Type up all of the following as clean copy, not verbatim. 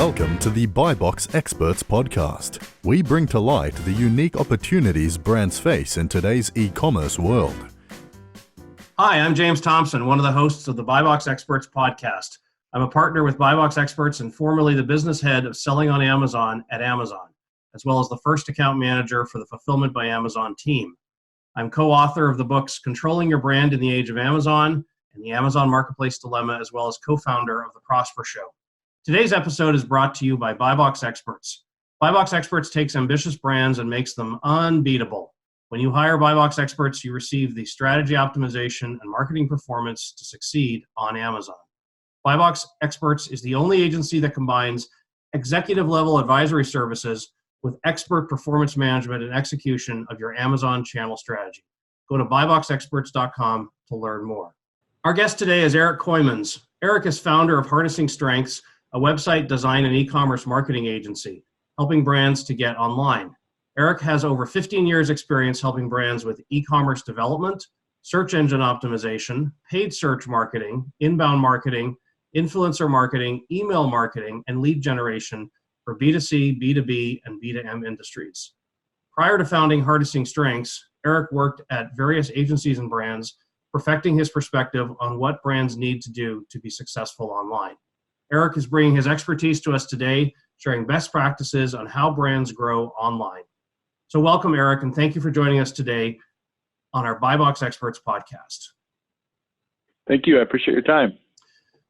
Welcome to the Buy Box Experts podcast. We bring to light the unique opportunities brands face in today's e-commerce world. Hi, I'm James Thompson, one of the hosts of the Buy Box Experts podcast. I'm a partner with Buy Box Experts and formerly the business head of selling on Amazon at Amazon, as well as the first account manager for the Fulfillment by Amazon team. I'm co-author of the books Controlling Your Brand in the Age of Amazon and the Amazon Marketplace Dilemma, as well as co-founder of The Prosper Show. Today's episode is brought to you by Buy Box Experts. Buy Box Experts takes ambitious brands and makes them unbeatable. When you hire Buy Box Experts, you receive the strategy optimization and marketing performance to succeed on Amazon. Buy Box Experts is the only agency that combines executive-level advisory services with expert performance management and execution of your Amazon channel strategy. Go to buyboxexperts.com to learn more. Our guest today is Eric Kooymans. Eric is founder of Harnessing Strengths, a website design and e-commerce marketing agency, helping brands to get online. Eric has over 15 years experience helping brands with e-commerce development, search engine optimization, paid search marketing, inbound marketing, influencer marketing, email marketing, and lead generation for B2C, B2B, and B2M industries. Prior to founding Harnessing Strengths, Eric worked at various agencies and brands, perfecting his perspective on what brands need to do to be successful online. Eric is bringing his expertise to us today, sharing best practices on how brands grow online. So welcome, Eric, and thank you for joining us today on our Buy Box Experts podcast. Thank you. I appreciate your time.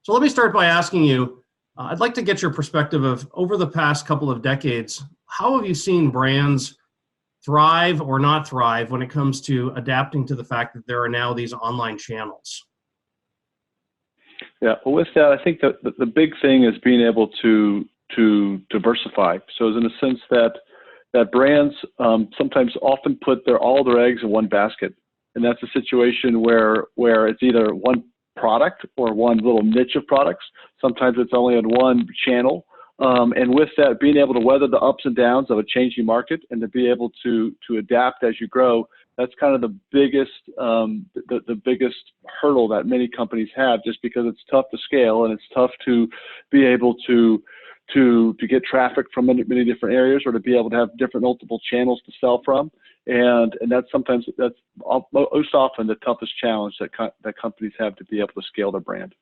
So let me start by asking you, I'd like to get your perspective of over the past couple of decades, how have you seen brands thrive or not thrive when it comes to adapting to the fact that there are now these online channels? Yeah, well, with that, I think that the big thing is being able to diversify. So in the sense that brands sometimes often put all their eggs in one basket, and that's a situation where it's either one product or one little niche of products. Sometimes it's only on one channel, and with that, being able to weather the ups and downs of a changing market and to be able to adapt as you grow. That's kind of the biggest hurdle that many companies have, just because it's tough to scale and it's tough to be able to get traffic from many different areas, or to be able to have different multiple channels to sell from, and that's most often the toughest challenge that companies have to be able to scale their brand.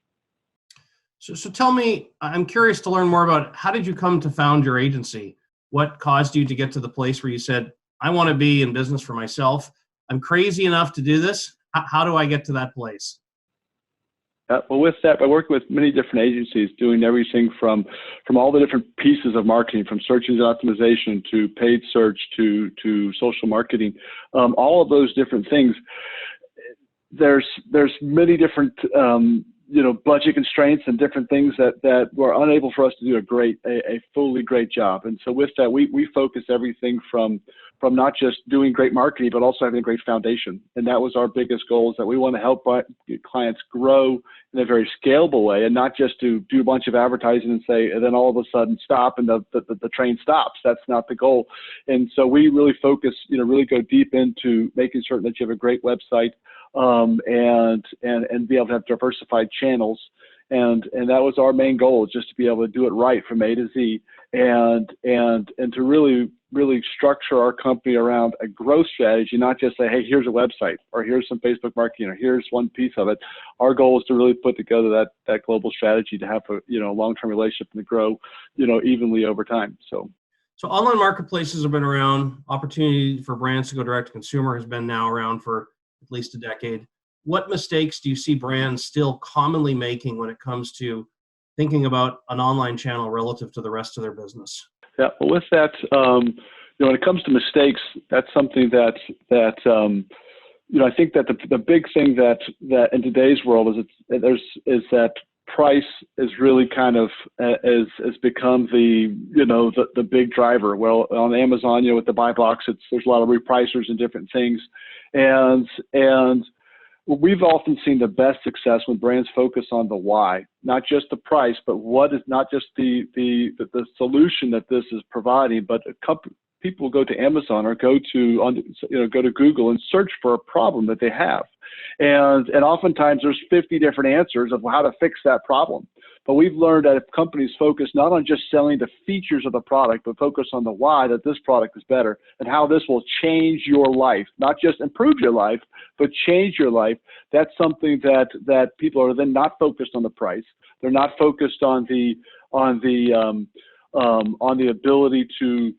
So tell me, I'm curious to learn more about how did you come to found your agency? What caused you to get to the place where you said, I want to be in business for myself. I'm crazy enough to do this. How do I get to that place? Well, with that, I work with many different agencies doing everything from all the different pieces of marketing, from search engine optimization to paid search to social marketing, all of those different things. There's many different budget constraints and different things that were unable for us to do a fully great job. And so with that, we focus everything from not just doing great marketing, but also having a great foundation. And that was our biggest goal, is that we want to help clients grow in a very scalable way, and not just to do a bunch of advertising and say, and then all of a sudden stop and the train stops. That's not the goal. And so we really focus, really go deep into making certain that you have a great website, and be able to have diversified channels. And that was our main goal, just to be able to do it right from A to Z, and to really structure our company around a growth strategy, not just say, hey, here's a website, or here's some Facebook marketing, or here's one piece of it. Our goal is to really put together that global strategy to have a long-term relationship and to grow evenly over time. So online marketplaces have been around. Opportunity for brands to go direct to consumer has been now around for at least a decade. What mistakes do you see brands still commonly making when it comes to thinking about an online channel relative to the rest of their business? Yeah, well, with that, when it comes to mistakes, that's something that I think that the big thing that in today's world is that price is really kind of has become the big driver. Well, on Amazon, with the buy box, there's a lot of repricers and different things, and we've often seen the best success when brands focus on the why, not just the price, but what is not just the solution that this is providing, but people will go to Amazon or go to Google and search for a problem that they have. And oftentimes there's 50 different answers of how to fix that problem. But we've learned that if companies focus not on just selling the features of the product, but focus on the why, that this product is better and how this will change your life, not just improve your life, but change your life, that's something that people are then not focused on the price. They're not focused on the ability to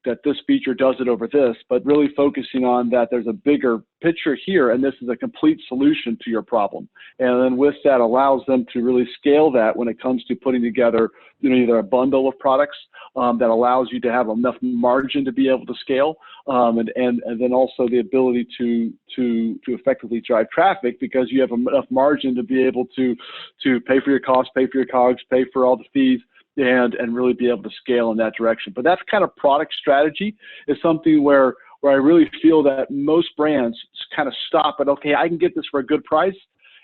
that this feature does it over this, but really focusing on that there's a bigger picture here, and this is a complete solution to your problem. And then with that allows them to really scale that when it comes to putting together, either a bundle of products that allows you to have enough margin to be able to scale, and then also the ability to effectively drive traffic because you have enough margin to be able to pay for your costs, pay for your COGS, pay for all the fees, and really be able to scale in that direction. But that kind of product strategy is something where I really feel that most brands kind of stop at, okay, I can get this for a good price,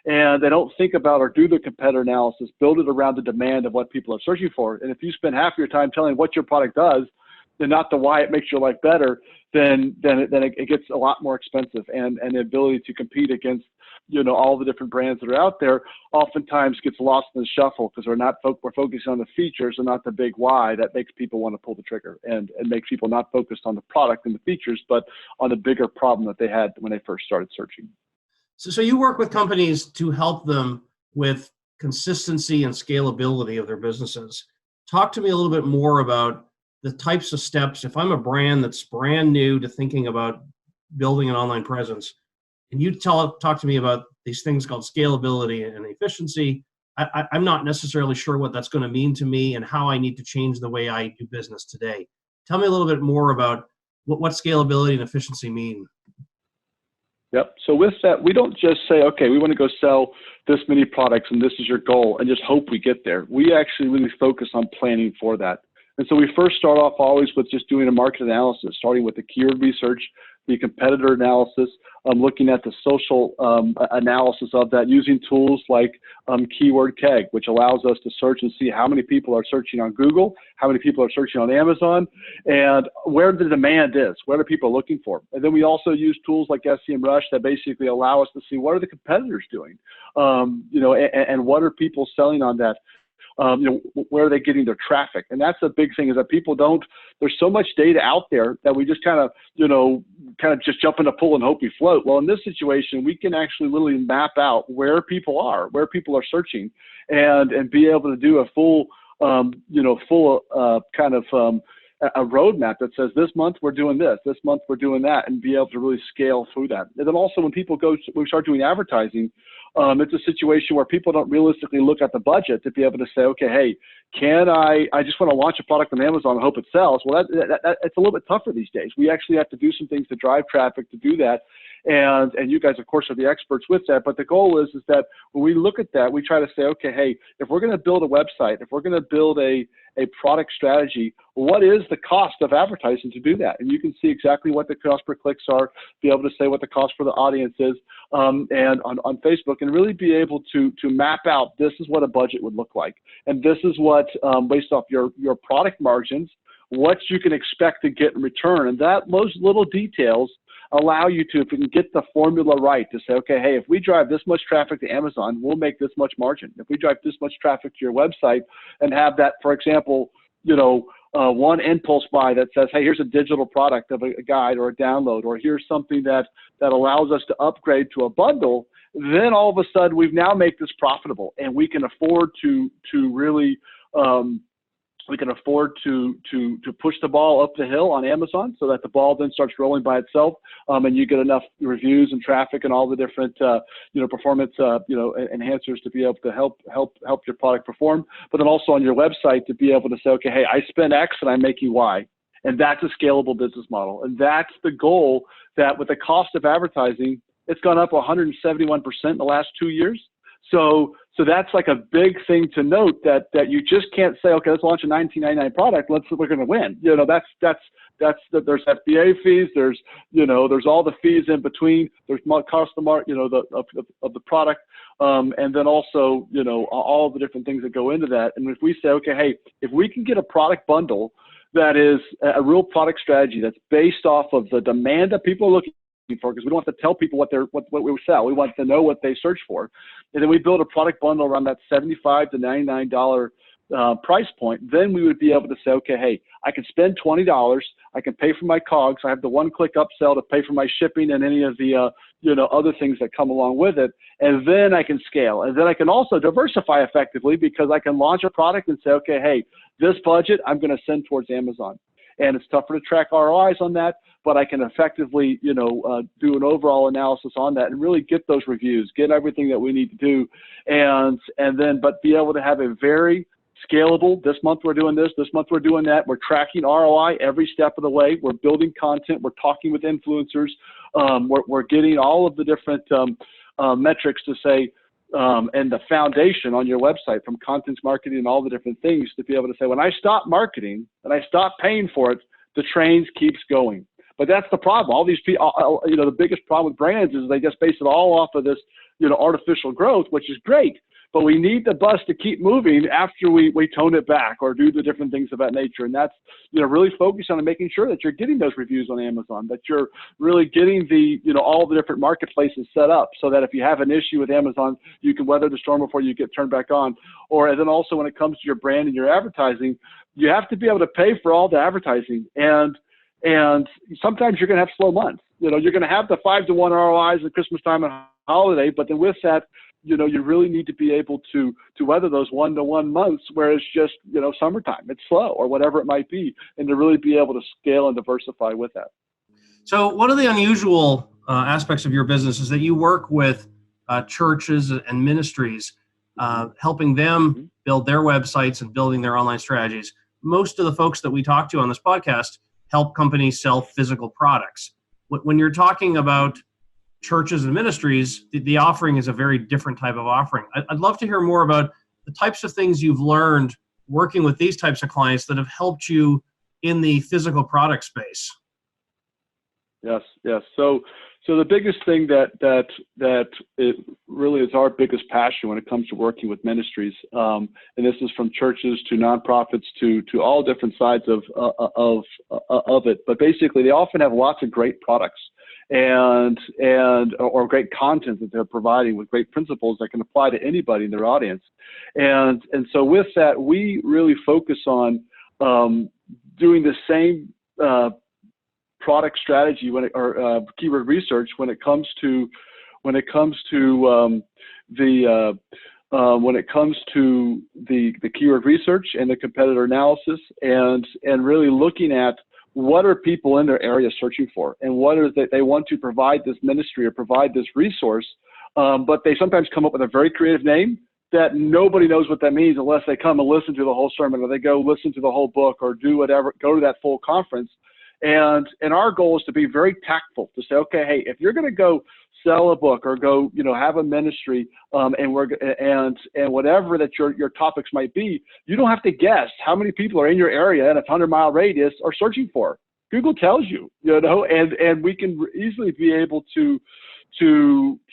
and they don't think about or do the competitor analysis, build it around the demand of what people are searching for. And if you spend half your time telling what your product does, and not the why it makes your life better, then it gets a lot more expensive, and the ability to compete against all the different brands that are out there oftentimes gets lost in the shuffle because we're focusing on the features and not the big why that makes people want to pull the trigger and makes people not focused on the product and the features, but on the bigger problem that they had when they first started searching. So you work with companies to help them with consistency and scalability of their businesses. Talk to me a little bit more about the types of steps. If I'm a brand that's brand new to thinking about building an online presence, and you talk to me about these things called scalability and efficiency, I'm not necessarily sure what that's going to mean to me and how I need to change the way I do business today. Tell me a little bit more about what scalability and efficiency mean. Yep. So with that, we don't just say, okay, we want to go sell this many products and this is your goal and just hope we get there. We actually really focus on planning for that. And so we first start off always with just doing a market analysis, starting with the keyword research, the competitor analysis, looking at the social analysis of that, using tools like Keyword Keg, which allows us to search and see how many people are searching on Google, how many people are searching on Amazon, and where the demand is, what are people looking for. And then we also use tools like SEMrush that basically allow us to see what are the competitors doing, and what are people selling on that. Where are they getting their traffic? And that's a big thing, is that people there's so much data out there that we just kind of just jump in a pool and hope we float. Well, in this situation, we can actually literally map out where people are searching, and be able to do a full a roadmap that says this month we're doing this month we're doing that, and be able to really scale through that. And then also when we start doing advertising, it's a situation where people don't realistically look at the budget to be able to say, okay, hey, I just want to launch a product on Amazon and hope it sells. Well, it's a little bit tougher these days. We actually have to do some things to drive traffic to do that. And you guys, of course, are the experts with that. But the goal is that when we look at that, we try to say, okay, hey, if we're going to build a website, if we're going to build a product strategy, what is the cost of advertising to do that? And you can see exactly what the cost per clicks are, be able to say what the cost for the audience is, and on Facebook, and really be able to map out, this is what a budget would look like. And this is what, based off your product margins, what you can expect to get in return. And those little details allow you to, if we can get the formula right, to say, okay, hey, if we drive this much traffic to Amazon, we'll make this much margin. If we drive this much traffic to your website and have that, for example, one impulse buy that says, hey, here's a digital product of a guide or a download, or here's something that allows us to upgrade to a bundle, then all of a sudden we've now made this profitable, and we can afford to really push the ball up the hill on Amazon, so that the ball then starts rolling by itself, and you get enough reviews and traffic and all the different performance enhancers to be able to help your product perform. But then also on your website to be able to say, okay, hey, I spend X and I'm making Y. And that's a scalable business model. And that's the goal, that with the cost of advertising, it's gone up 171% in the last 2 years. So that's like a big thing to note, that you just can't say, okay, let's launch a $19.99 product. We're going to win. There's FBA fees. There's all the fees in between. There's cost of the product. And then also, all the different things that go into that. And if we say, okay, hey, if we can get a product bundle that is a real product strategy that's based off of the demand that people are looking for, because we don't have to tell people what we sell. We want to know what they search for. And then we build a product bundle around that $75 to $99 price point. Then we would be able to say, okay, hey, I can spend $20. I can pay for my COGS. I have the one-click upsell to pay for my shipping and any of the other things that come along with it. And then I can scale. And then I can also diversify effectively, because I can launch a product and say, okay, hey, this budget I'm going to send towards Amazon. And it's tougher to track ROIs on that, but I can effectively, do an overall analysis on that and really get those reviews, get everything that we need to do, but be able to have a very scalable, this month we're doing this month we're doing that. We're tracking ROI every step of the way. We're building content. We're talking with influencers. We're getting all of the different metrics to say, and the foundation on your website, from content marketing and all the different things, to be able to say, when I stop marketing and I stop paying for it, the train keeps going. But that's the problem. All these people, the biggest problem with brands is they just base it all off of this, artificial growth, which is great. But we need the bus to keep moving after we tone it back or do the different things of that nature. And that's, really focus on making sure that you're getting those reviews on Amazon, that you're really getting all the different marketplaces set up, so that if you have an issue with Amazon, you can weather the storm before you get turned back on. And then also, when it comes to your brand and your advertising, you have to be able to pay for all the advertising. And sometimes you're going to have slow months. You're going to have the 5-to-1 ROIs at Christmas time and holiday, but then with that, you really need to be able to weather those 1-to-1 months where it's just, summertime, it's slow, or whatever it might be, and to really be able to scale and diversify with that. So one of the unusual aspects of your business is that you work with churches and ministries, helping them build their websites and building their online strategies. Most of the folks that we talk to on this podcast help companies sell physical products. When you're talking about churches and ministries, the offering is a very different type of offering. I'd love to hear more about the types of things you've learned working with these types of clients that have helped you in the physical product space. Yes. So the biggest thing that it really is our biggest passion when it comes to working with ministries, and this is from churches to nonprofits to all different sides of it. But basically, they often have lots of great products or great content that they're providing with great principles that can apply to anybody in their audience. And so with that, we really focus on doing the same product strategy or keyword research when it comes to the keyword research and the competitor analysis, and really looking at what are people in their area searching for, and what is that they want to provide this ministry or provide this resource, but they sometimes come up with a very creative name that nobody knows what that means unless they come and listen to the whole sermon, or they go listen to the whole book, or do whatever, go to that full conference. And our goal is to be very tactful, to say, okay, hey, if you're going to go sell a book or go, have a ministry, and whatever that your topics might be, you don't have to guess how many people are in your area in a 100-mile radius are searching for. Google tells you, and we can easily be able to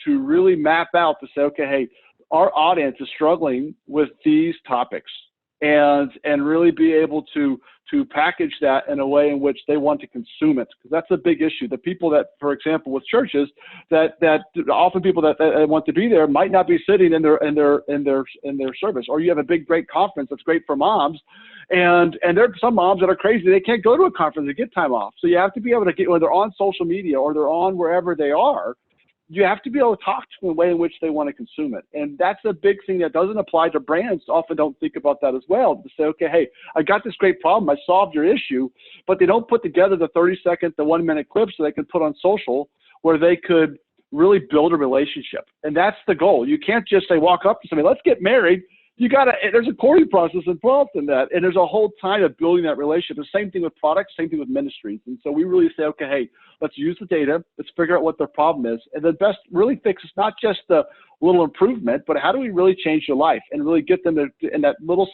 really map out to say, okay, hey, our audience is struggling with these topics, and really be able to package that in a way in which they want to consume it, because that's a big issue. The people that, for example, with churches, that often people that want to be there might not be sitting in their service. Or you have a big, great conference that's great for moms, and there are some moms that are crazy. They can't go to a conference to get time off. So you have to be able to get, when they're on social media or they're on wherever they are, you have to be able to talk to them in a way in which they want to consume it. And that's a big thing that doesn't apply to brands. Often don't think about that as well. To say, okay, hey, I got this great problem. I solved your issue. But they don't put together the 30-second, the 1-minute clips so they can put on social where they could really build a relationship. And that's the goal. You can't just say, walk up to somebody, let's get married. There's a courting process involved in that. And there's a whole time of building that relationship. The same thing with products, same thing with ministries. And so we really say, okay, hey, let's use the data. Let's figure out what their problem is. And the best really fix is not just the little improvement, but how do we really change your life and really get them in that little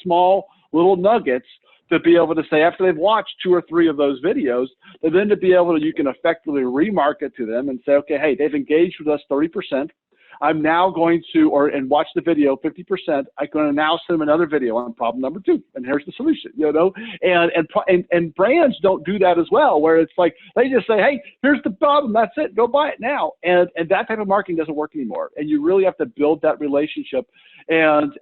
nuggets to be able to say, after they've watched 2 or 3 of those videos, then to be able to, you can effectively remarket to them and say, okay, hey, they've engaged with us 30%. I'm now going to, and watch the video 50%. I'm going to now send them another video on problem number 2, and here's the solution, and brands don't do that as well, where it's like, they just say, hey, here's the problem, that's it, go buy it now. And that type of marketing doesn't work anymore. And you really have to build that relationship. And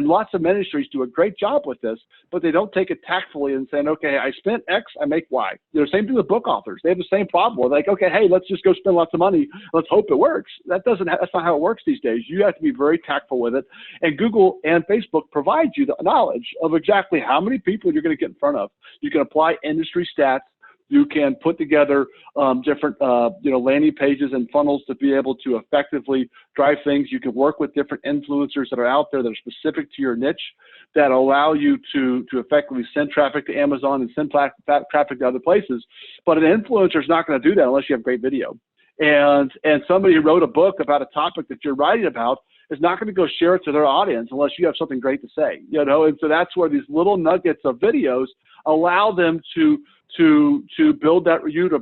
lots of ministries do a great job with this, but they don't take it tactfully and saying, okay, I spent X, I make Y. Same thing with book authors. They have the same problem. They're like, okay, hey, let's just go spend lots of money. Let's hope it works. That's not how it works these days. You have to be very tactful with it. And Google and Facebook provide you the knowledge of exactly how many people you're going to get in front of. You can apply industry stats. You can put together different, landing pages and funnels to be able to effectively drive things. You can work with different influencers that are out there that are specific to your niche that allow you to effectively send traffic to Amazon and send traffic to other places. But an influencer is not going to do that unless you have great video. And somebody who wrote a book about a topic that you're writing about is not going to go share it to their audience unless you have something great to say, And so that's where these little nuggets of videos allow them to build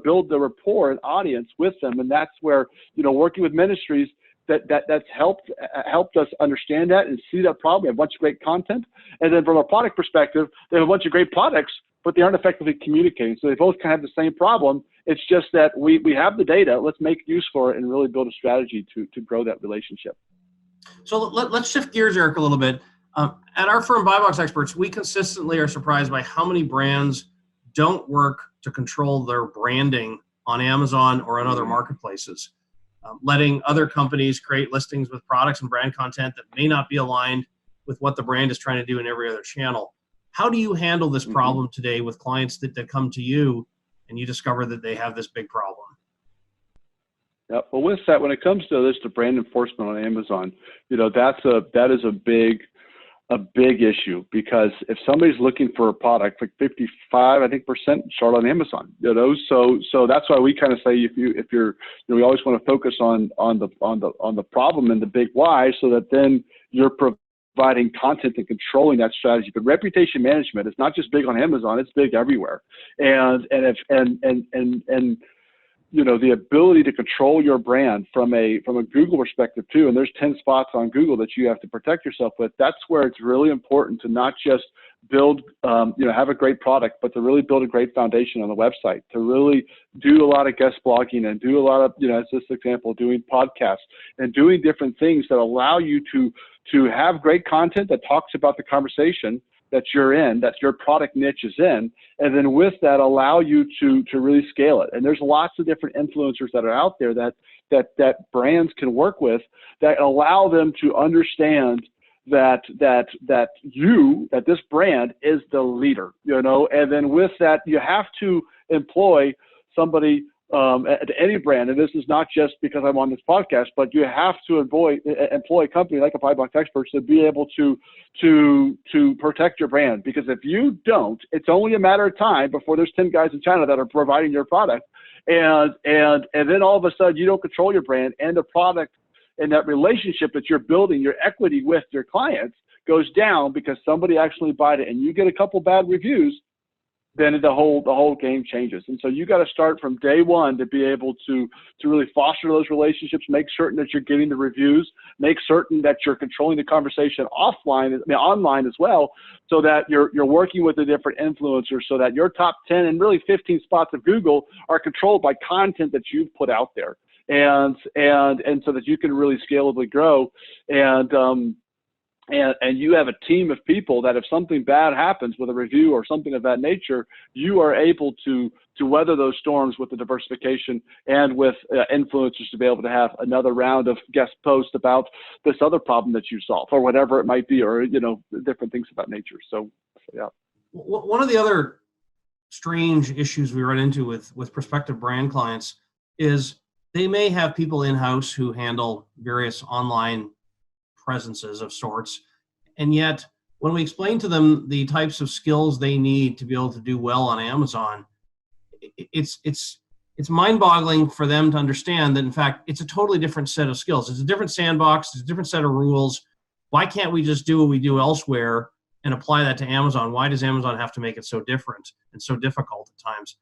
build the rapport and audience with them. And that's where, working with ministries, that's helped us understand that and see that problem. We have a bunch of great content. And then from a product perspective, they have a bunch of great products, but they aren't effectively communicating. So they both kind of have the same problem. It's just that we have the data. Let's make use for it and really build a strategy to grow that relationship. So let's shift gears, Eric, a little bit. At our firm, BuyBox Experts, we consistently are surprised by how many brands don't work to control their branding on Amazon or on other marketplaces, letting other companies create listings with products and brand content that may not be aligned with what the brand is trying to do in every other channel. How do you handle this problem today with clients that come to you and you discover that they have this big problem? Yeah, well, with that, when it comes to brand enforcement on Amazon, that is a big issue, because if somebody's looking for a product, like 55, I think, percent start on Amazon, so that's why we kind of say if you're we always want to focus on the problem and the big why, so that then you're providing content and controlling that strategy. But reputation management is not just big on Amazon; it's big everywhere. And the ability to control your brand from a Google perspective too, and there's 10 spots on Google that you have to protect yourself with. That's where it's really important to not just build, have a great product, but to really build a great foundation on the website, to really do a lot of guest blogging and do a lot of, as this example, doing podcasts and doing different things that allow you to have great content that talks about the conversation that you're in, that your product niche is in, and then with that allow you to really scale it. And there's lots of different influencers that are out there that brands can work with that allow them to understand that this brand is the leader, and then with that you have to employ somebody at any brand, and this is not just because I'm on this podcast, but you have to employ a company like a BuyBox Experts to be able to protect your brand. Because if you don't, it's only a matter of time before there's 10 guys in China that are providing your product, and then all of a sudden you don't control your brand, and the product and that relationship that you're building, your equity with your clients, goes down because somebody actually bought it, and you get a couple bad reviews. Then the whole game changes. And so you got to start from day one to be able to really foster those relationships, make certain that you're getting the reviews, make certain that you're controlling the conversation online as well, so that you're working with the different influencers, so that your top 10 and really 15 spots of Google are controlled by content that you've put out there, and so that you can really scalably grow. And you have a team of people that if something bad happens with a review or something of that nature, you are able to weather those storms with the diversification and with influencers to be able to have another round of guest posts about this other problem that you solve, or whatever it might be, or different things of that nature. So yeah. One of the other strange issues we run into with prospective brand clients is they may have people in-house who handle various online presences of sorts, and yet when we explain to them the types of skills they need to be able to do well on Amazon, it's mind-boggling for them to understand that in fact it's a totally different set of skills. It's a different sandbox, it's a different set of rules. Why can't we just do what we do elsewhere and apply that to Amazon? Why does Amazon have to make it so different and so difficult at times?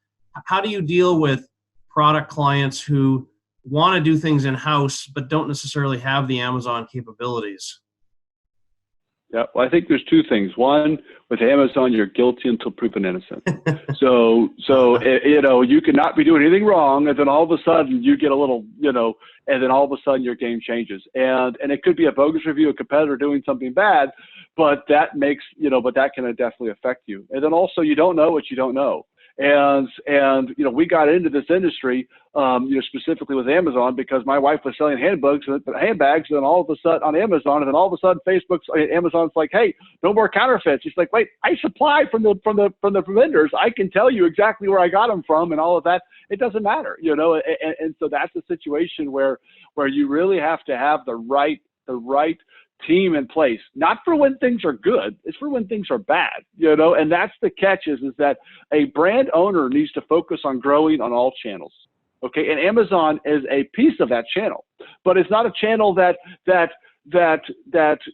How do you deal with product clients who want to do things in-house, but don't necessarily have the Amazon capabilities? Yeah, well, I think there's two things. One, with Amazon, you're guilty until proven innocent. So you could not be doing anything wrong, and then all of a sudden you get a little, and then all of a sudden your game changes. And it could be a bogus review, a competitor doing something bad, but that can definitely affect you. And then also you don't know what you don't know. And we got into this industry, specifically with Amazon, because my wife was selling handbags, and then all of a sudden on Amazon, and then all of a sudden Amazon's like, hey, no more counterfeits. She's like, wait, I supply from the vendors. I can tell you exactly where I got them from, and all of that. It doesn't matter, and so that's a situation where you really have to have the right team in place, not for when things are good, it's for when things are bad, and that's the catch is that a brand owner needs to focus on growing on all channels. Okay. And Amazon is a piece of that channel, but it's not a channel that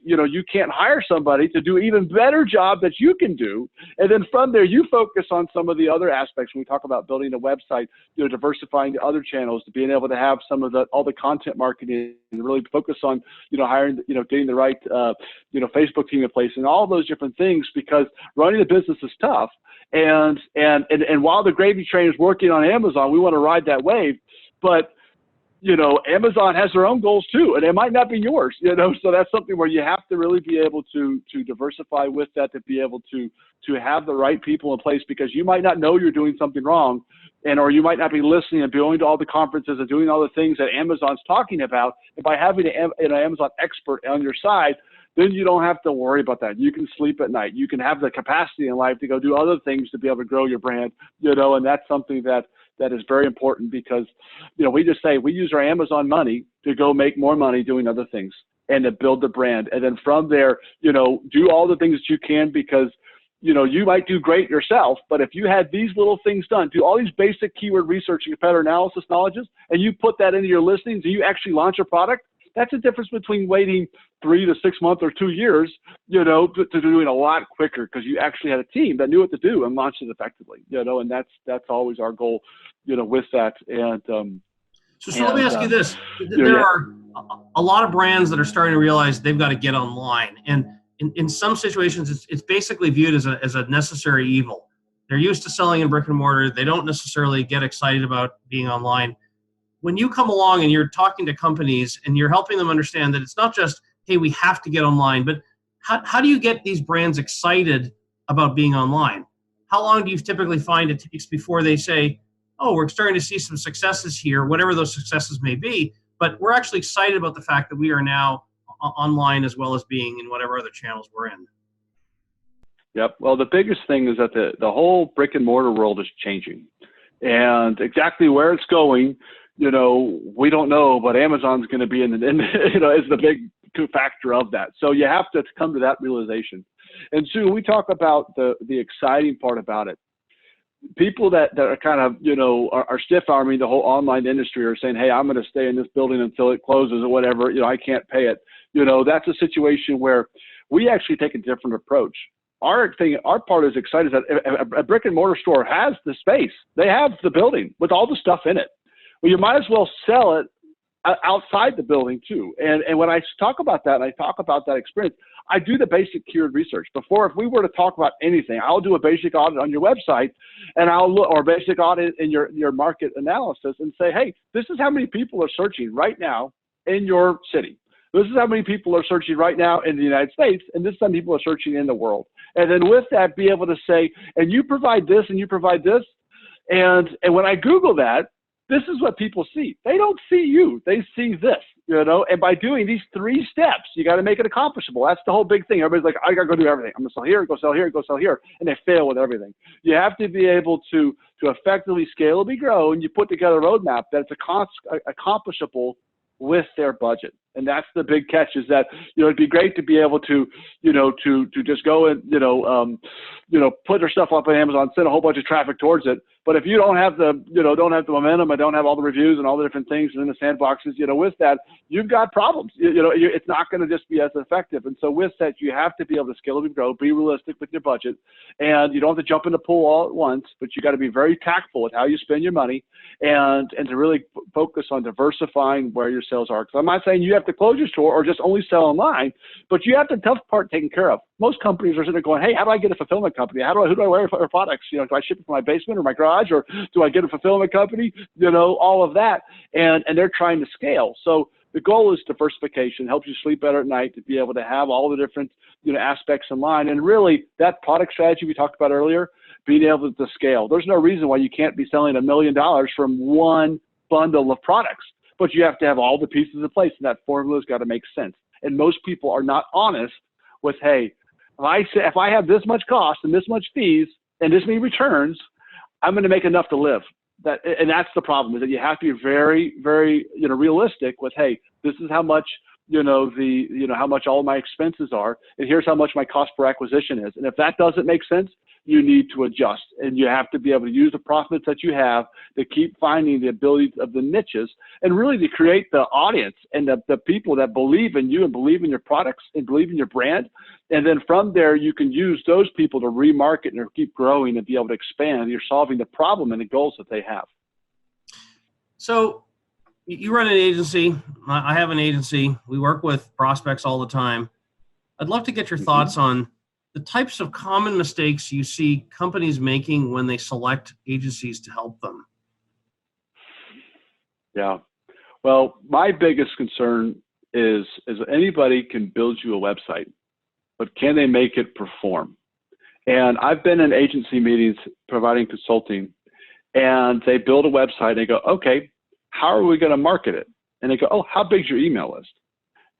you can't hire somebody to do even better job that you can do. And then from there, you focus on some of the other aspects. When we talk about building a website, diversifying to other channels, to being able to have all the content marketing, and really focus on, hiring, getting the right, Facebook team in place, and all those different things, because running a business is tough. And while the gravy train is working on Amazon, we want to ride that wave, but Amazon has their own goals too, and it might not be yours, so that's something where you have to really be able to diversify with that, to be able to have the right people in place, because you might not know you're doing something wrong, or you might not be listening and going to all the conferences and doing all the things that Amazon's talking about. And by having an Amazon expert on your side, then you don't have to worry about that. You can sleep at night. You can have the capacity in life to go do other things to be able to grow your brand, and that's something that is very important, because, we just say we use our Amazon money to go make more money doing other things and to build the brand. And then from there, do all the things that you can, because, you might do great yourself, but if you had these little things done, do all these basic keyword research and competitor analysis knowledges, and you put that into your listings and you actually launch a product, that's the difference between waiting 3 to 6 months or 2 years, to doing a lot quicker, because you actually had a team that knew what to do and launched it effectively, and that's always our goal, with that. And so let me ask you this: there are a lot of brands that are starting to realize they've got to get online, and in some situations, it's basically viewed as a necessary evil. They're used to selling in brick and mortar; they don't necessarily get excited about being online. When you come along and you're talking to companies and you're helping them understand that it's not just, hey, we have to get online, but how do you get these brands excited about being online? How long do you typically find it takes before they say, oh, we're starting to see some successes here, whatever those successes may be, but we're actually excited about the fact that we are now online as well as being in whatever other channels we're in? Yep. Well, the biggest thing is that the whole brick and mortar world is changing, and exactly where it's going, we don't know, but Amazon's going to be is the big factor of that. So you have to come to that realization. And so we talk about the exciting part about it. People that are kind of, are stiff-arming the whole online industry, are saying, hey, I'm going to stay in this building until it closes or whatever, I can't pay it. That's a situation where we actually take a different approach. Our part is excited that a brick and mortar store has the space. They have the building with all the stuff in it. Well, you might as well sell it outside the building too. And when I talk about that, and I talk about that experience, I do the basic keyword research. Before, if we were to talk about anything, I'll do a basic audit on your website, and I'll look, or a basic audit in your market analysis, and say, hey, this is how many people are searching right now in your city. This is how many people are searching right now in the United States, and this is how many people are searching in the world. And then with that, be able to say, and you provide this, and you provide this, and when I Google that, this is what people see. They don't see you. They see this, and by doing these 3 steps, you got to make it accomplishable. That's the whole big thing. Everybody's like, I got to go do everything. I'm going to sell here, go sell here, go sell here. And they fail with everything. You have to be able to effectively scalably grow, and you put together a roadmap that's accomplishable with their budget. And that's the big catch, is that, it'd be great to be able to, to just go and, put their stuff up on Amazon, send a whole bunch of traffic towards it. But if you don't have the, don't have the momentum, and don't have all the reviews and all the different things in the sandboxes, with that, you've got problems. It's not going to just be as effective. And so with that, you have to be able to scale and grow, be realistic with your budget, and you don't have to jump in the pool all at once, but you got to be very tactful with how you spend your money, and to really focus on diversifying where your sales are. Because I'm not saying you have to close your store or just only sell online, but you have the tough part taken care of. Most companies are sitting there going, hey, how do I get a fulfillment company? Who do I wear for products? Do I ship it from my basement or my garage, or do I get a fulfillment company? All of that. And they're trying to scale. So the goal is diversification, helps you sleep better at night, to be able to have all the different, aspects in line. And really, that product strategy we talked about earlier, being able to scale. There's no reason why you can't be selling $1 million from one bundle of products, but you have to have all the pieces in place, and that formula's got to make sense. And most people are not honest with, hey, if I have this much cost and this much fees and this many returns, I'm going to make enough to live. And that's the problem, is that you have to be very, very, realistic with, hey, this is how much, how much all of my expenses are, and here's how much my cost per acquisition is. And if that doesn't make sense, you need to adjust, and you have to be able to use the profits that you have to keep finding the ability of the niches, and really to create the audience and the people that believe in you and believe in your products and believe in your brand. And then from there, you can use those people to remarket and keep growing and be able to expand. You're solving the problem and the goals that they have. So you run an agency. I have an agency. We work with prospects all the time. I'd love to get your thoughts on the types of common mistakes you see companies making when they select agencies to help them. Yeah. Well, my biggest concern is anybody can build you a website, but can they make it perform? And I've been in agency meetings providing consulting, and they build a website and they go, okay, how are we going to market it? And they go, oh, how big's your email list?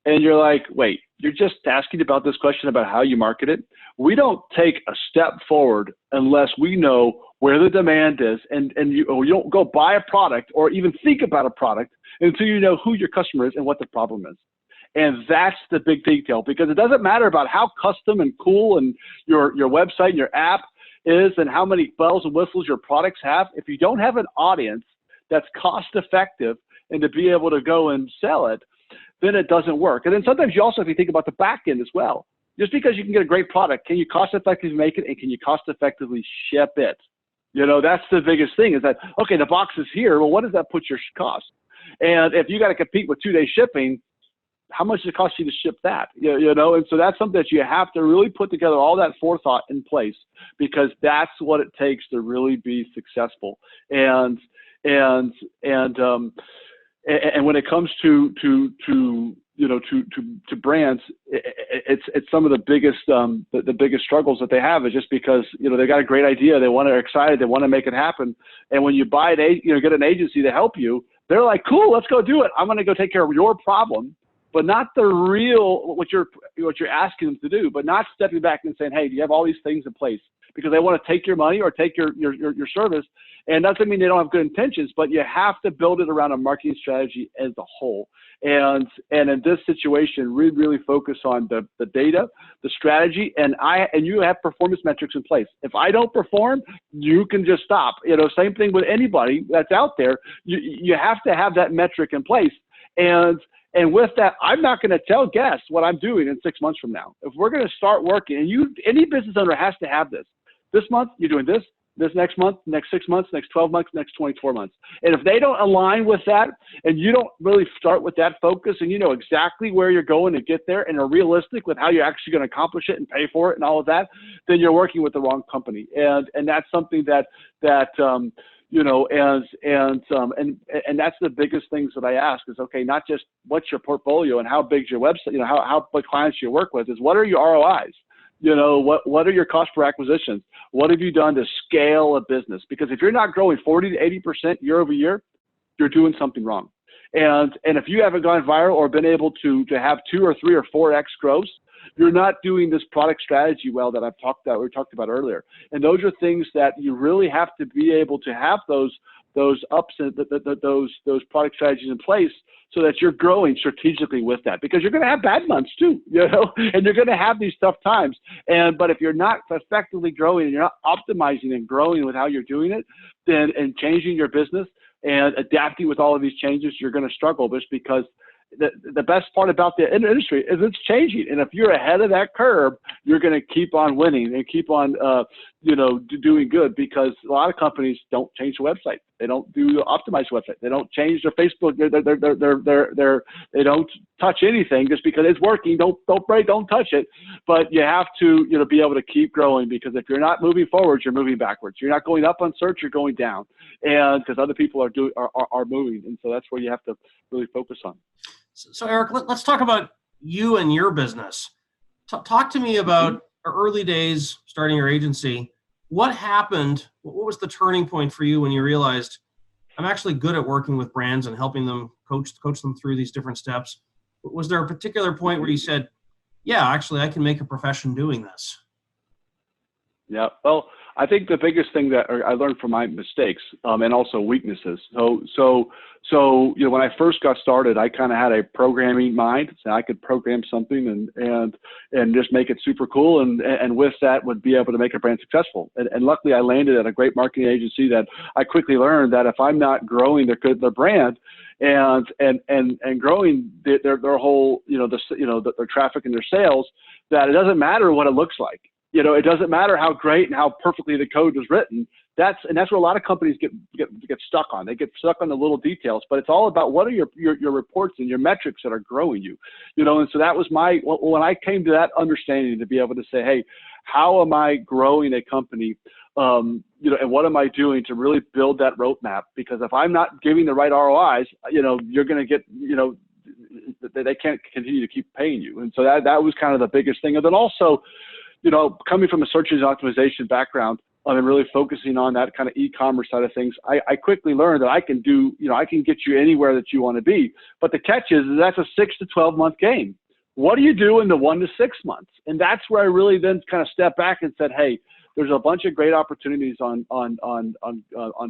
And you're like, wait, you're just asking about this question about how you market it? We don't take a step forward unless we know where the demand is, and you don't go buy a product or even think about a product until you know who your customer is and what the problem is. And that's the big detail, because it doesn't matter about how custom and cool and your website and your app is and how many bells and whistles your products have. If you don't have an audience that's cost effective and to be able to go and sell it, then it doesn't work. And then sometimes you also have to think about the back end as well. Just because you can get a great product, can you cost effectively make it, and can you cost effectively ship it? That's the biggest thing, is that, okay, the box is here. Well, what does that put your cost? And if you got to compete with 2-day shipping, how much does it cost you to ship that? And so that's something that you have to really put together, all that forethought in place, because that's what it takes to really be successful. And when it comes to brands, it's some of the biggest struggles that they have, is just because, they got a great idea. They're excited. They want to make it happen. And when you buy get an agency to help you, they're like, cool, let's go do it. I'm going to go take care of your problem, but not the real, what you're asking them to do, but not stepping back and saying, hey, do you have all these things in place? Because they want to take your money or take your service. And that doesn't mean they don't have good intentions, but you have to build it around a marketing strategy as a whole. And in this situation, really focus on the data, the strategy, and you have performance metrics in place. If I don't perform, you can just stop. Same thing with anybody that's out there. You have to have that metric in place. And with that, I'm not going to tell guests what I'm doing in 6 months from now. If we're going to start working, and any business owner has to have this. This month, you're doing this next month, next 6 months, next 12 months, next 24 months. And if they don't align with that, and you don't really start with that focus, and you know exactly where you're going to get there and are realistic with how you're actually going to accomplish it and pay for it and all of that, then you're working with the wrong company. And that's something that and that's the biggest things that I ask is, okay, not just what's your portfolio and how big's your website, how big clients you work with, is what are your ROIs? What are your cost per acquisitions? What have you done to scale a business? Because if you're not growing 40 to 80% year over year, you're doing something wrong. And if you haven't gone viral or been able to have 2 or 3 or 4x growth, you're not doing this product strategy well that we talked about earlier. And those are things that you really have to be able to have those ups and those product strategies in place, so that you're growing strategically with that, because you're going to have bad months too, and you're going to have these tough times. But if you're not effectively growing and you're not optimizing and growing with how you're doing it, then and changing your business and adapting with all of these changes, you're going to struggle, just because the best part about the industry is it's changing. And if you're ahead of that curve, you're going to keep on winning and keep on, doing good, because a lot of companies don't change the website. They don't do optimize the website. They don't change their Facebook. They don't touch anything just because it's working. Don't touch it. But you have to, be able to keep growing, because if you're not moving forward, you're moving backwards. You're not going up on search, you're going down, and because other people are moving. And so that's where you have to really focus on. So Eric, let's talk about you and your business. Talk to me about our early days starting your agency. What happened? What was the turning point for you when you realized I'm actually good at working with brands and helping them coach them through these different steps? Was there a particular point where you said, yeah, actually I can make a profession doing this? Yeah, well, I think the biggest thing that I learned from my mistakes and also weaknesses. So when I first got started, I kind of had a programming mind, so I could program something and just make it super cool, and with that would be able to make a brand successful. And luckily, I landed at a great marketing agency that I quickly learned that if I'm not growing their brand and growing their whole their traffic and their sales, that it doesn't matter what it looks like. It doesn't matter how great and how perfectly the code was written. That's where a lot of companies get stuck on. They get stuck on the little details, but it's all about what are your reports and your metrics that are growing you. And so that was when I came to that understanding, to be able to say, hey, how am I growing a company? And what am I doing to really build that roadmap? Because if I'm not giving the right ROIs, you're going to get, they can't continue to keep paying you. And so that was kind of the biggest thing. And then also, coming from a search engine optimization background and really focusing on that kind of e-commerce side of things, I quickly learned that I can get you anywhere that you want to be. But the catch is that's a 6 to 12 month game. What do you do in the 1 to 6 months? And that's where I really then kind of stepped back and said, hey, there's a bunch of great opportunities on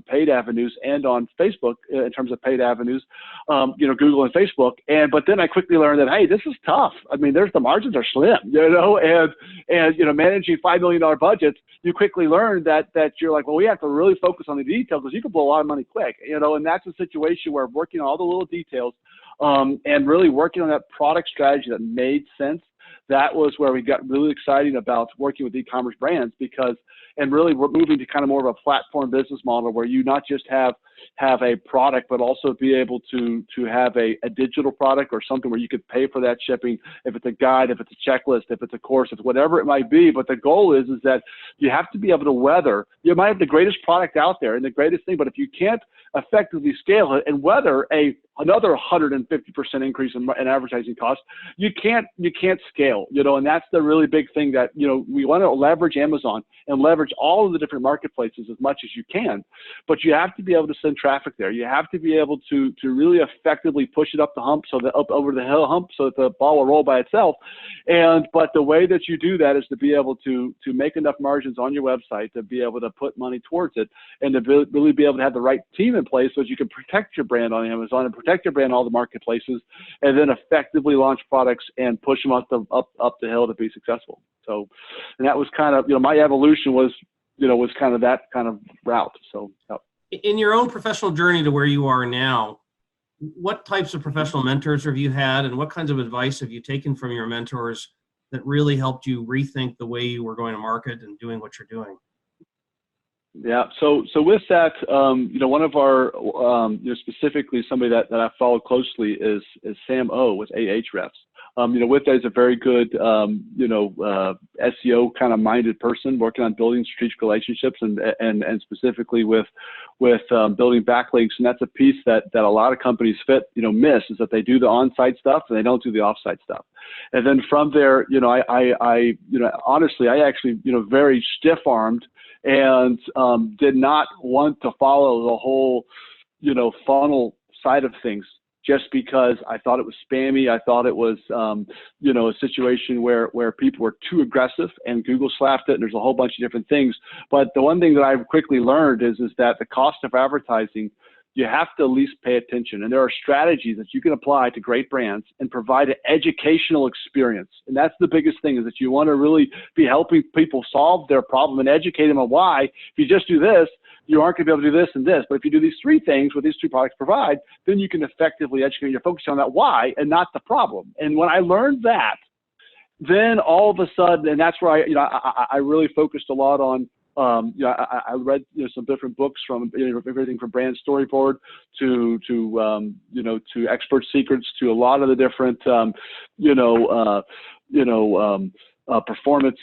paid avenues and on Facebook in terms of paid avenues, Google and Facebook. But then I quickly learned that, hey, this is tough. I mean, the margins are slim, and managing $5 million budgets, you quickly learn that you're like, well, we have to really focus on the details, because you can blow a lot of money quick, and that's a situation where working on all the little details and really working on that product strategy that made sense. That was where we got really excited about working with e-commerce brands, and really we're moving to kind of more of a platform business model where you not just have a product, but also be able to have a digital product or something where you could pay for that shipping, if it's a guide, if it's a checklist, if it's a course, if whatever it might be. But the goal is that you have to be able to weather. You might have the greatest product out there and the greatest thing, but if you can't effectively scale it and weather another 150% increase in advertising costs, you can't scale, and that's the really big thing that, we want to leverage Amazon and leverage all of the different marketplaces as much as you can, but you have to be able to send traffic there. You have to be able to really effectively push it up the hump, up over the hill hump, so that the ball will roll by itself. But the way that you do that is to be able to make enough margins on your website to be able to put money towards it, and to really be able to have the right team in place so that you can protect your brand on Amazon and protect your brand in all the marketplaces, and then effectively launch products and push them up the hill to be successful. So, and that was kind of, my evolution was kind of that kind of route. So, yep. In your own professional journey to where you are now, what types of professional mentors have you had, and what kinds of advice have you taken from your mentors that really helped you rethink the way you were going to market and doing what you're doing? Yeah. So with that, one of our, specifically somebody that I follow closely is Sam O with AHrefs. With that is a very good, SEO kind of minded person working on building strategic relationships and specifically with building backlinks. And that's a piece that a lot of companies miss, is that they do the on-site stuff and they don't do the off-site stuff. And then from there, honestly, I actually, very stiff-armed and did not want to follow the whole, funnel side of things, just because I thought it was spammy. I thought it was, a situation where people were too aggressive and Google slapped it, and there's a whole bunch of different things. But the one thing that I've quickly learned is that the cost of advertising you have to at least pay attention. And there are strategies that you can apply to great brands and provide an educational experience. And that's the biggest thing, is that you want to really be helping people solve their problem and educate them on why. If you just do this, you aren't going to be able to do this and this. But if you do these three things, what these three products provide, then you can effectively educate. You're focused on that why and not the problem. And when I learned that, then all of a sudden, and that's where I really focused a lot on. I read some different books from everything from Brand Storyboard to Expert Secrets to a lot of the different performance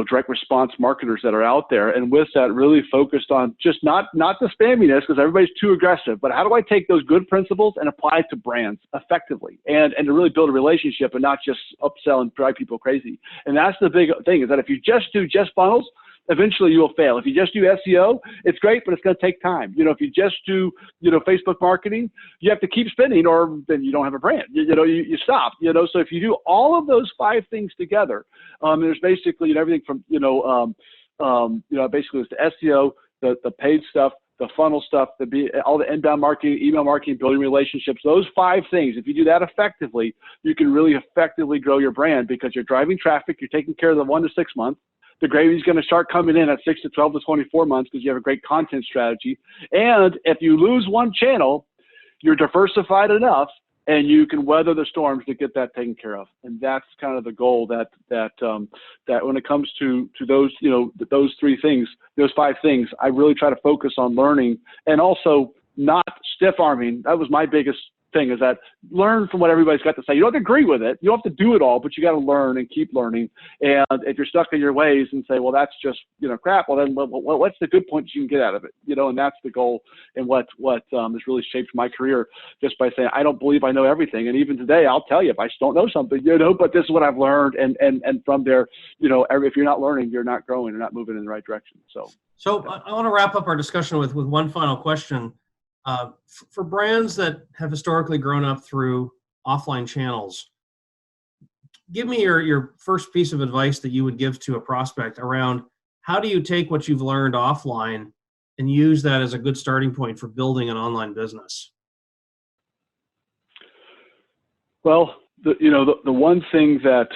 direct response marketers that are out there. And with that, really focused on just not the spamminess, because everybody's too aggressive, but how do I take those good principles and apply it to brands effectively and to really build a relationship and not just upsell and drive people crazy. And that's the big thing, is that if you just do funnels, eventually you will fail. If you just do SEO, it's great, but it's going to take time. If you just do, Facebook marketing, you have to keep spending, or then you don't have a brand. You stop. So if you do all of those 5 things together, there's basically everything from basically it's the SEO, the paid stuff, the funnel stuff, all the inbound marketing, email marketing, building relationships. Those 5 things, if you do that effectively, you can really effectively grow your brand, because you're driving traffic, you're taking care of the 1 to 6 months. The gravy is going to start coming in at 6 to 12 to 24 months, because you have a great content strategy. And if you lose one channel, you're diversified enough and you can weather the storms to get that taken care of. And that's kind of the goal, that when it comes to those, those 3 things, those 5 things, I really try to focus on learning and also not stiff arming. That was my biggest thing, is that learn from what everybody's got to say. You don't have to agree with it. You don't have to do it all, but you got to learn and keep learning. And if you're stuck in your ways and say, well, that's just, crap, well, then what's the good points you can get out of it? And that's the goal, and what has really shaped my career, just by saying, I don't believe I know everything. And even today, I'll tell you if I don't know something, but this is what I've learned. And from there, if you're not learning, you're not growing, you're not moving in the right direction. So I want to wrap up our discussion with one final question. For brands that have historically grown up through offline channels, give me your first piece of advice that you would give to a prospect around how do you take what you've learned offline and use that as a good starting point for building an online business? Well, the one thing that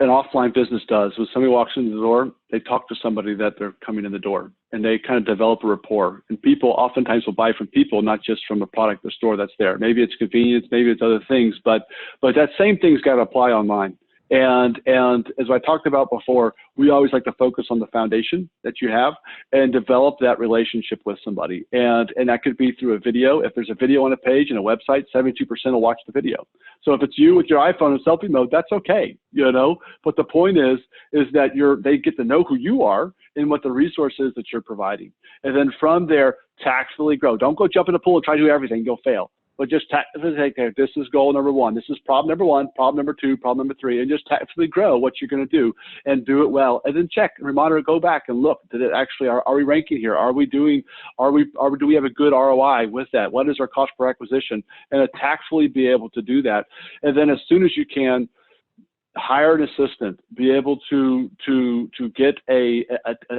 an offline business does, when somebody walks into the door, they talk to somebody that they're coming in the door, and they kind of develop a rapport. And people oftentimes will buy from people, not just from a product or store that's there. Maybe it's convenience, maybe it's other things, but that same thing's got to apply online. And as I talked about before, we always like to focus on the foundation that you have and develop that relationship with somebody. And that could be through a video. If there's a video on a page and a website, 72% will watch the video. So if it's you with your iPhone in selfie mode, that's okay, But the point is that they get to know who you are and what the resource is that you're providing. And then from there, tactfully grow. Don't go jump in the pool and try to do everything. You'll fail. But just tactfully say, okay, this is goal number 1. This is problem number 1, problem number 2, problem number 3, and just tactfully grow what you're going to do and do it well. And then check, monitor, go back and look. Did it actually? Are we ranking here? Do we have a good ROI with that? What is our cost per acquisition? And tactfully be able to do that. And then as soon as you can, hire an assistant, be able to get an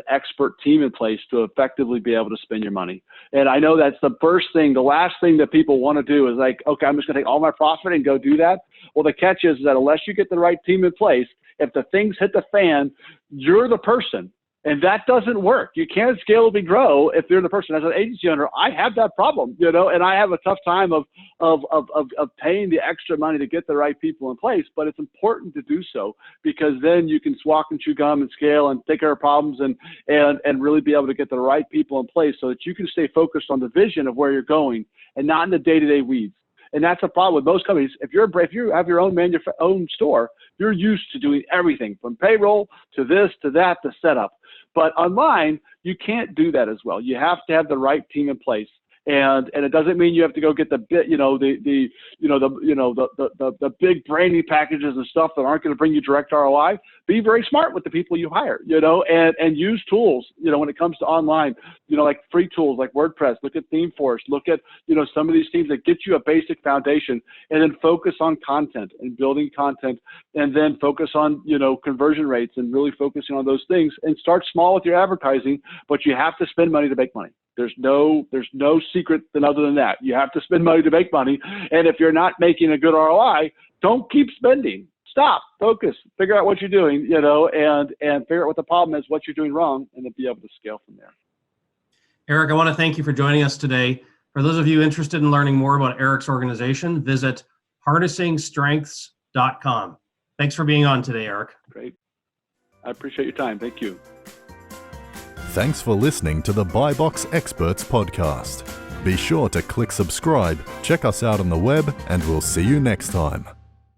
expert team in place to effectively be able to spend your money. And I know that's the first thing, the last thing that people want to do is like, okay, I'm just going to take all my profit and go do that. Well, the catch is that unless you get the right team in place, if the things hit the fan, you're the person. And that doesn't work. You can't scalably grow if you're the person. As an agency owner, I have that problem, and I have a tough time of paying the extra money to get the right people in place. But it's important to do so, because then you can walk and chew gum and scale and take care of problems and really be able to get the right people in place so that you can stay focused on the vision of where you're going and not in the day-to-day weeds. And that's a problem with most companies. If you have your own store, you're used to doing everything from payroll to this to that to setup. But online, you can't do that as well. You have to have the right team in place. And it doesn't mean you have to go get the big branding packages and stuff that aren't going to bring you direct ROI. Be very smart with the people you hire, and use tools, when it comes to online, like free tools like WordPress. Look at ThemeForce. Look at, some of these things that get you a basic foundation, and then focus on content and building content, and then focus on, conversion rates and really focusing on those things, and start small with your advertising, but you have to spend money to make money. There's no secret other than that. You have to spend money to make money. And if you're not making a good ROI, don't keep spending. Stop, focus, figure out what you're doing, and figure out what the problem is, what you're doing wrong, and then be able to scale from there. Eric, I want to thank you for joining us today. For those of you interested in learning more about Eric's organization, visit harnessingstrengths.com. Thanks for being on today, Eric. Great. I appreciate your time. Thank you. Thanks for listening to the BuyBox Experts podcast. Be sure to click subscribe, check us out on the web, and we'll see you next time.